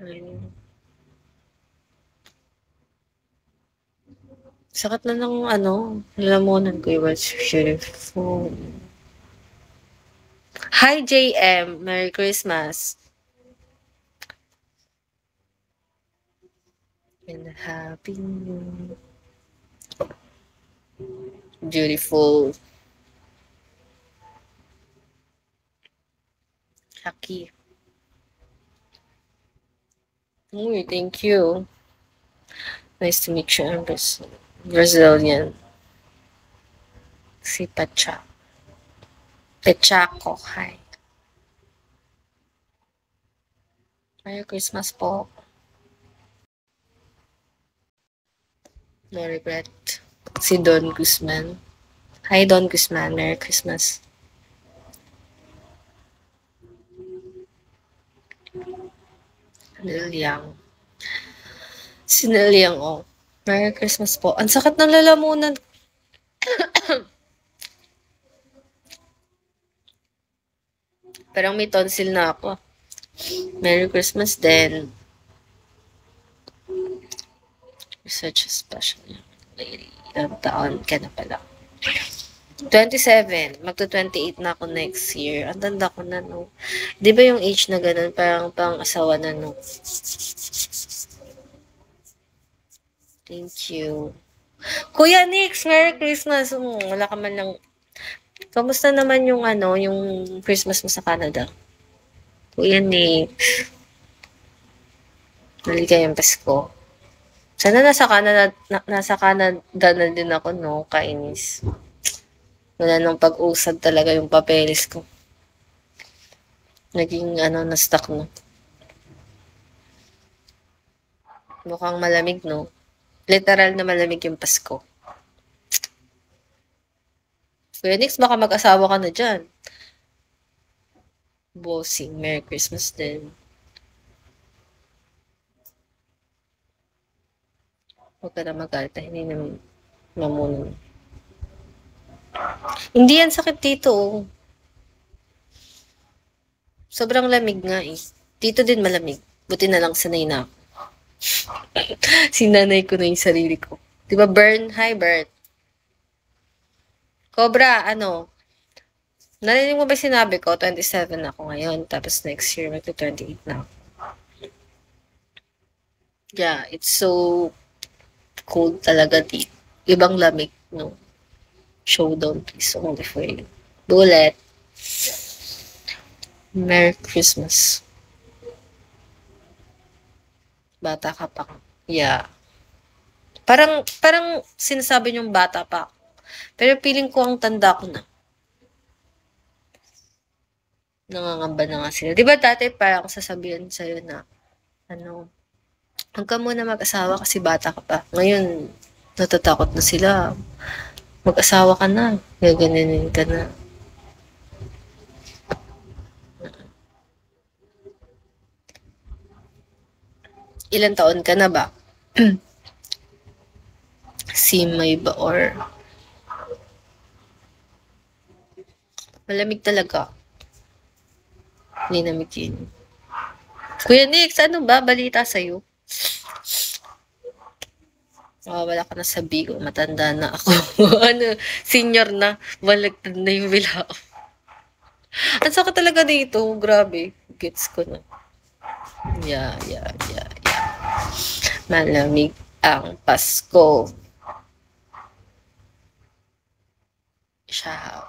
Ayun. Sakit na ng ano, lalamunan ko, it was beautiful. Hi, JM. Merry Christmas. And Happy New Beautiful. Haki. Uy, thank you. Nice to meet you. I'm Brazilian. Si Pacha. Pechako. Hi. Merry Christmas po. No regret. Si Don Guzman. Hi, Don Guzman. Merry Christmas. Lilyang. Si Lilyang, oh. Merry Christmas po. Ang sakit ng lalamunan. Parang may tonsil na ako. Merry Christmas din. You're such a special lady. Ilang taon ka na pala. 27. Magto-28 na ako next year. Ang tanda ko na, no? Di ba yung age na ganun, parang pang asawa na, no? Thank you. Kuya Nix, Merry Christmas. Wala ka man lang. Kamusta naman yung ano, yung Christmas mo sa Canada? Kuya Nix. Naligay yung Pasko. Sana nasa Canada na din ako, no? Kainis. Wala nang pag-usad talaga yung papeles ko. Naging, ano, na-stuck, no? Mukhang malamig, no? Literal na malamig yung Pasko. Phoenix, baka mag-asawa ka na dyan. Bossing, Merry Christmas din. Huwag ka na mag-alta, hindi na mamuno. Hindi yan sakit dito, oh. Sobrang lamig nga, eh. Dito din malamig. Buti na lang sanay na ako. Sinanay ko na yung sarili ko. Diba, Bern? Hi, Bert. Cobra, ano? Narinig mo ba sinabi ko? 27 ako ngayon. Tapos next year, magto-28 na ako. Yeah, it's so cold talaga dito. Ibang lamig, no? Showdown, please. Only for you. Bullet. Merry Christmas. Bata ka pa. Yeah. Parang sinasabi niyong bata pa. Pero feeling ko ang tanda ko na. Nangangamba na nga sila. Di ba dati parang sasabihin sa'yo na, ano, huwag ka muna mag-asawa kasi bata ka pa. Ngayon, natatakot na sila. Mag-asawa ka na. Gaganinin ka na. Ilan taon ka na ba? Simay ba or malamig talaga. Linamigin. Kuya Nix, ano ba? Balita sa'yo? Wala ka na sa Bigo. Matanda na ako. Ano, senior na. Balagtad na yung bilao. Ang sakit talaga dito. Grabe. Gets ko na. Yeah. Malamig ang Pasko. Ciao.